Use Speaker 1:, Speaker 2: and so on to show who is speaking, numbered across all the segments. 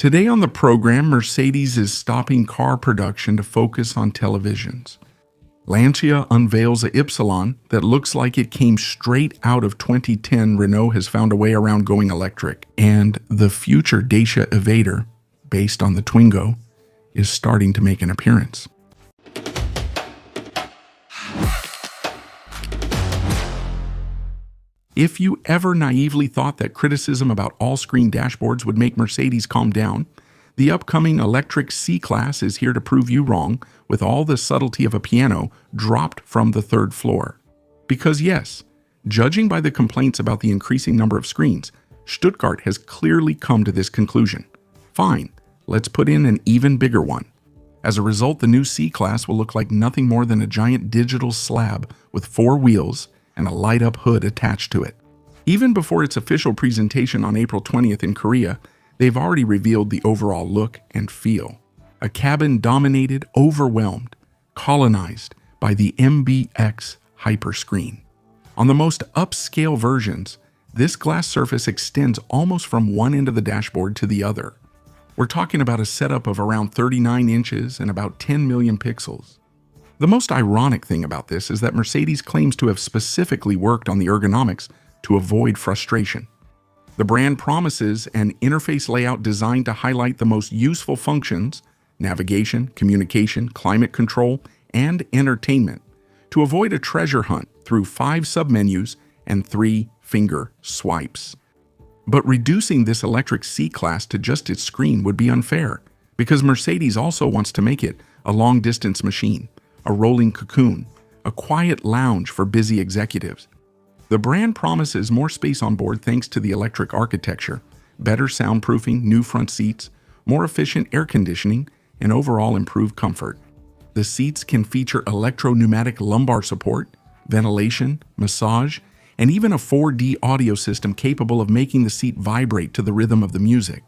Speaker 1: Today on the program, Mercedes is stopping car production to focus on televisions. Lancia unveils a Ypsilon that looks like it came straight out of 2010. Renault has found a way around going electric. And the future Dacia Evader, based on the Twingo, is starting to make an appearance. If you ever naively thought that criticism about all-screen dashboards would make Mercedes calm down, the upcoming electric C-Class is here to prove you wrong, with all the subtlety of a piano dropped from the third floor. Because yes, judging by the complaints about the increasing number of screens, Stuttgart has clearly come to this conclusion. Fine, let's put in an even bigger one. As a result, the new C-Class will look like nothing more than a giant digital slab with 4 wheels and a light-up hood attached to it. Even before its official presentation on April 20th in Korea, they've already revealed the overall look and feel. A cabin dominated, overwhelmed, colonized by the MBX hyperscreen. On the most upscale versions, this glass surface extends almost from one end of the dashboard to the other. We're talking about a setup of around 39 inches and about 10 million pixels. The most ironic thing about this is that Mercedes claims to have specifically worked on the ergonomics to avoid frustration. The brand promises an interface layout designed to highlight the most useful functions, navigation, communication, climate control, and entertainment, to avoid a treasure hunt through 5 submenus and 3 finger swipes. But reducing this electric C-Class to just its screen would be unfair, because Mercedes also wants to make it a long-distance machine, a rolling cocoon, a quiet lounge for busy executives. The brand promises more space on board thanks to the electric architecture, better soundproofing, new front seats, more efficient air conditioning, and overall improved comfort. The seats can feature electro-pneumatic lumbar support, ventilation, massage, and even a 4D audio system capable of making the seat vibrate to the rhythm of the music.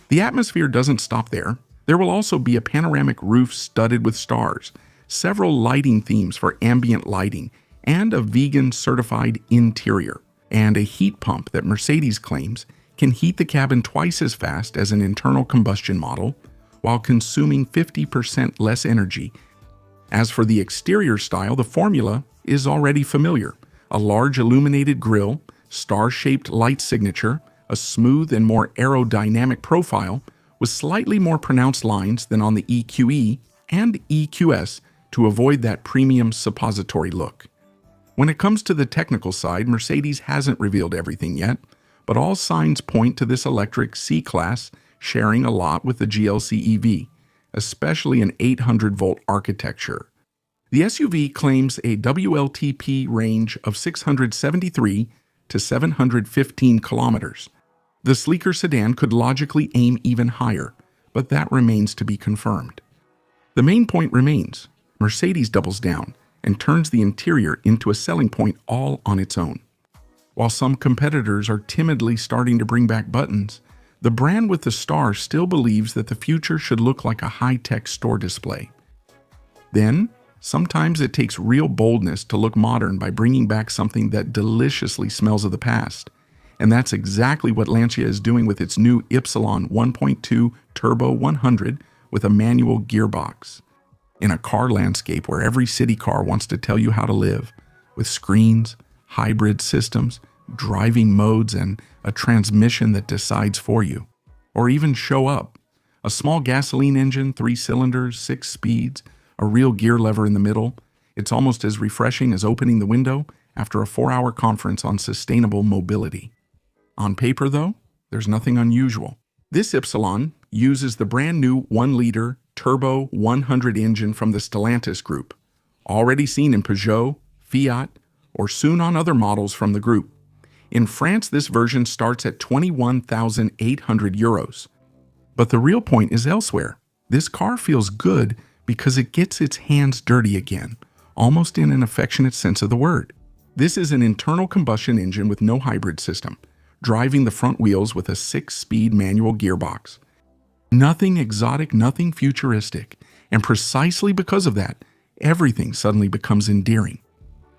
Speaker 1: The atmosphere doesn't stop there. There will also be a panoramic roof studded with stars, several lighting themes for ambient lighting, and a vegan-certified interior, and a heat pump that Mercedes claims can heat the cabin twice as fast as an internal combustion model, while consuming 50% less energy. As for the exterior style, the formula is already familiar. A large illuminated grille, star-shaped light signature, a smooth and more aerodynamic profile, with slightly more pronounced lines than on the EQE and EQS to avoid that premium suppository look. When it comes to the technical side, Mercedes hasn't revealed everything yet, but all signs point to this electric C-Class sharing a lot with the GLC EV, especially an 800-volt architecture. The SUV claims a WLTP range of 673 to 715 kilometers. The sleeker sedan could logically aim even higher, but that remains to be confirmed. The main point remains: Mercedes doubles down and turns the interior into a selling point all on its own. While some competitors are timidly starting to bring back buttons, the brand with the star still believes that the future should look like a high-tech store display. Then, sometimes it takes real boldness to look modern by bringing back something that deliciously smells of the past. And that's exactly what Lancia is doing with its new Ypsilon 1.2 Turbo 100 with a manual gearbox. In a car landscape where every city car wants to tell you how to live, with screens, hybrid systems, driving modes, and a transmission that decides for you. Or even show up. A small gasoline engine, 3 cylinders, 6 speeds, a real gear lever in the middle. It's almost as refreshing as opening the window after a 4-hour conference on sustainable mobility. On paper, though, there's nothing unusual. This Ypsilon uses the brand new 1-liter Turbo 100 engine from the Stellantis group, already seen in Peugeot, Fiat, or soon on other models from the group. In France, this version starts at 21,800 euros. But the real point is elsewhere. This car feels good because it gets its hands dirty again, almost in an affectionate sense of the word. This is an internal combustion engine with no hybrid system, driving the front wheels with a 6-speed manual gearbox. Nothing exotic, nothing futuristic, and precisely because of that, everything suddenly becomes endearing.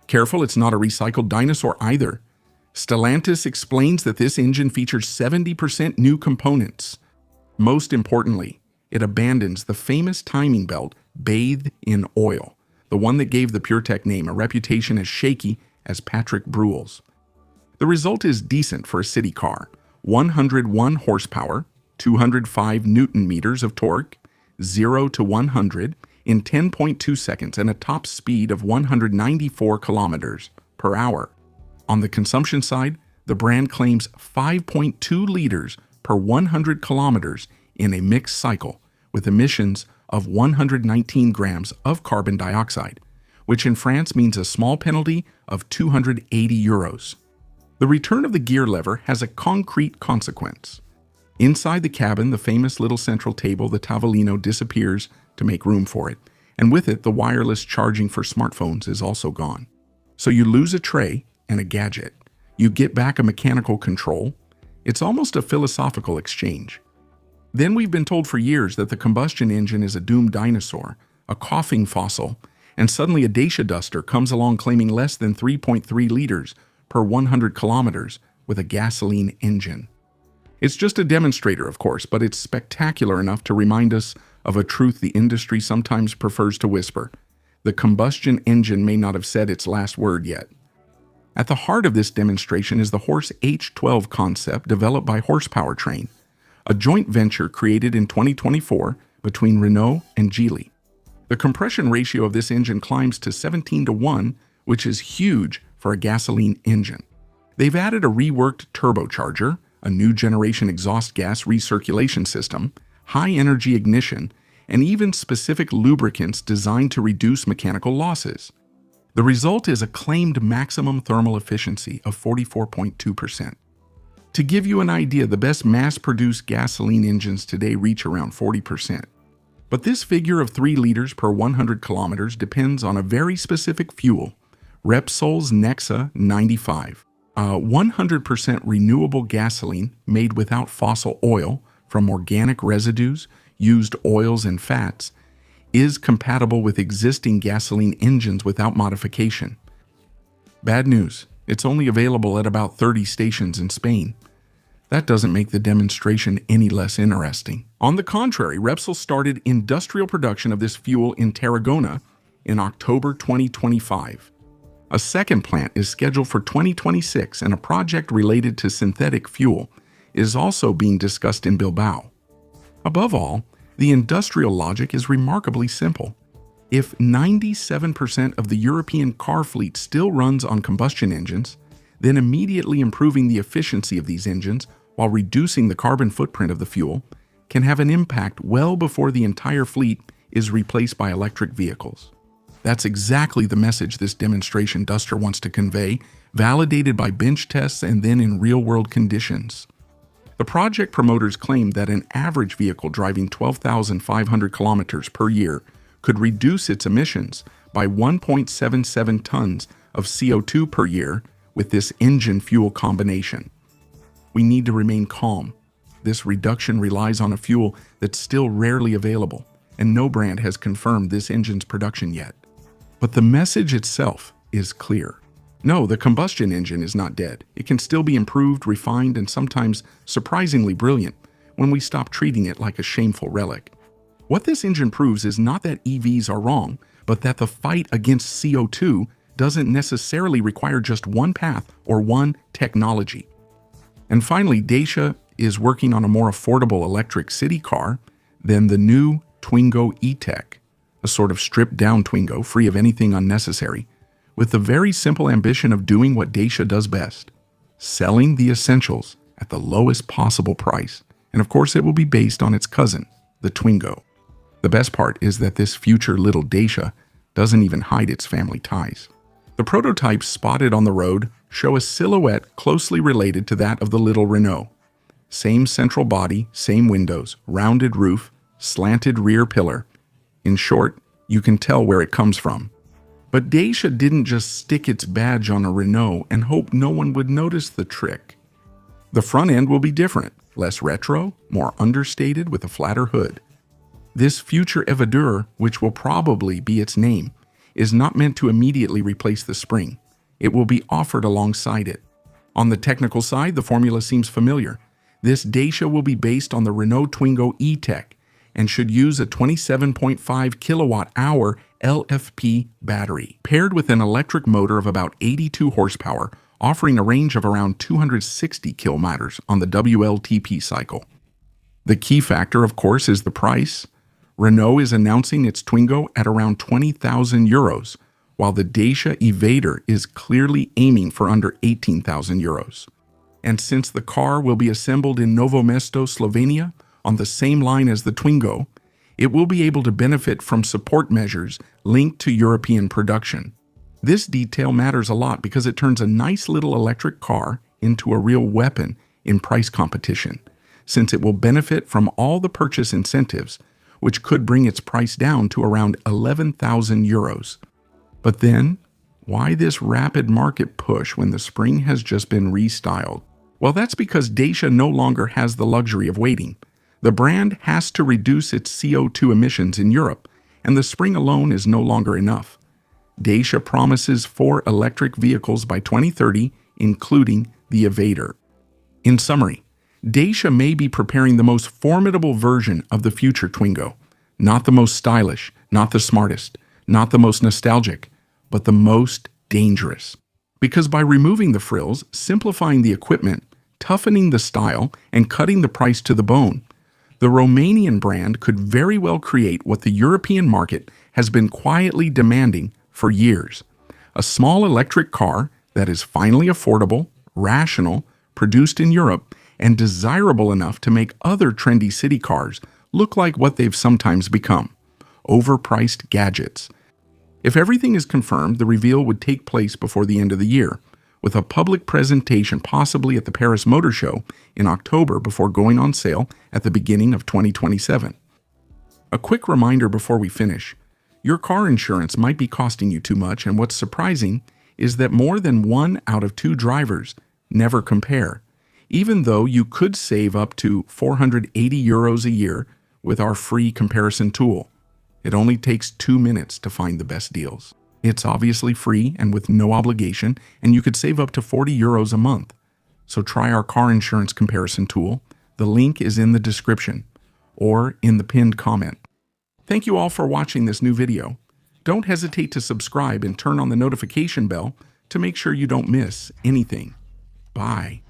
Speaker 1: Careful, it's not a recycled dinosaur either. Stellantis explains that this engine features 70% new components. Most importantly, it abandons the famous timing belt bathed in oil, the one that gave the PureTech name a reputation as shaky as Patrick Bruehl's. The result is decent for a city car: 101 horsepower, 205 newton meters of torque, 0 to 100 in 10.2 seconds, and a top speed of 194 kilometers per hour. On the consumption side, the brand claims 5.2 liters per 100 kilometers in a mixed cycle, with emissions of 119 grams of carbon dioxide, which in France means a small penalty of 280 euros. The return of the gear lever has a concrete consequence. Inside the cabin, the famous little central table, the tavolino, disappears to make room for it, and with it, the wireless charging for smartphones is also gone. So you lose a tray and a gadget. You get back a mechanical control. It's almost a philosophical exchange. Then we've been told for years that the combustion engine is a doomed dinosaur, a coughing fossil, and suddenly a Dacia Duster comes along claiming less than 3.3 liters per 100 kilometers with a gasoline engine. It's just a demonstrator, of course, but it's spectacular enough to remind us of a truth the industry sometimes prefers to whisper. The combustion engine may not have said its last word yet. At the heart of this demonstration is the Horse H12 concept developed by Horsepower Train, a joint venture created in 2024 between Renault and Geely. The compression ratio of this engine climbs to 17:1, which is huge for a gasoline engine. They've added a reworked turbocharger, a new generation exhaust gas recirculation system, high-energy ignition, and even specific lubricants designed to reduce mechanical losses. The result is a claimed maximum thermal efficiency of 44.2%. To give you an idea, the best mass-produced gasoline engines today reach around 40%. But this figure of 3 liters per 100 kilometers depends on a very specific fuel, Repsol's Nexa 95, a 100% renewable gasoline made without fossil oil from organic residues, used oils and fats, is compatible with existing gasoline engines without modification. Bad news, it's only available at about 30 stations in Spain. That doesn't make the demonstration any less interesting. On the contrary, Repsol started industrial production of this fuel in Tarragona in October 2025. A second plant is scheduled for 2026, and a project related to synthetic fuel is also being discussed in Bilbao. Above all, the industrial logic is remarkably simple. If 97% of the European car fleet still runs on combustion engines, then immediately improving the efficiency of these engines while reducing the carbon footprint of the fuel can have an impact well before the entire fleet is replaced by electric vehicles. That's exactly the message this demonstration Duster wants to convey, validated by bench tests and then in real-world conditions. The project promoters claim that an average vehicle driving 12,500 kilometers per year could reduce its emissions by 1.77 tons of CO2 per year with this engine-fuel combination. We need to remain calm. This reduction relies on a fuel that's still rarely available, and no brand has confirmed this engine's production yet. But the message itself is clear. No, the combustion engine is not dead. It can still be improved, refined, and sometimes surprisingly brilliant when we stop treating it like a shameful relic. What this engine proves is not that EVs are wrong, but that the fight against CO2 doesn't necessarily require just one path or one technology. And finally, Dacia is working on a more affordable electric city car than the new Twingo E-Tech, a sort of stripped-down Twingo, free of anything unnecessary, with the very simple ambition of doing what Dacia does best, selling the essentials at the lowest possible price. And of course, it will be based on its cousin, the Twingo. The best part is that this future little Dacia doesn't even hide its family ties. The prototypes spotted on the road show a silhouette closely related to that of the little Renault. Same central body, same windows, rounded roof, slanted rear pillar. In short, you can tell where it comes from. But Dacia didn't just stick its badge on a Renault and hope no one would notice the trick. The front end will be different, less retro, more understated with a flatter hood. This future Evadure, which will probably be its name, is not meant to immediately replace the spring. It will be offered alongside it. On the technical side, the formula seems familiar. This Dacia will be based on the Renault Twingo E-Tech and should use a 27.5 kilowatt-hour LFP battery, paired with an electric motor of about 82 horsepower, offering a range of around 260 kilometers on the WLTP cycle. The key factor, of course, is the price. Renault is announcing its Twingo at around 20,000 euros, while the Dacia Evader is clearly aiming for under 18,000 euros. And since the car will be assembled in Novo Mesto, Slovenia, on the same line as the Twingo, it will be able to benefit from support measures linked to European production. This detail matters a lot because it turns a nice little electric car into a real weapon in price competition, since it will benefit from all the purchase incentives, which could bring its price down to around 11,000 euros. But then, why this rapid market push when the Spring has just been restyled? Well, that's because Dacia no longer has the luxury of waiting. The brand has to reduce its CO2 emissions in Europe, and the Spring alone is no longer enough. Dacia promises 4 electric vehicles by 2030, including the Evader. In summary, Dacia may be preparing the most formidable version of the future Twingo. Not the most stylish, not the smartest, not the most nostalgic, but the most dangerous. Because by removing the frills, simplifying the equipment, toughening the style, and cutting the price to the bone, the Romanian brand could very well create what the European market has been quietly demanding for years. A small electric car that is finally affordable, rational, produced in Europe, and desirable enough to make other trendy city cars look like what they've sometimes become: overpriced gadgets. If everything is confirmed, the reveal would take place before the end of the year, with a public presentation possibly at the Paris Motor Show in October before going on sale at the beginning of 2027. A quick reminder before we finish: your car insurance might be costing you too much, and what's surprising is that more than 1 out of 2 drivers never compare, even though you could save up to 480 euros a year with our free comparison tool. It only takes 2 minutes to find the best deals. It's obviously free and with no obligation, and you could save up to 40 euros a month. So try our car insurance comparison tool. The link is in the description or in the pinned comment. Thank you all for watching this new video. Don't hesitate to subscribe and turn on the notification bell to make sure you don't miss anything. Bye.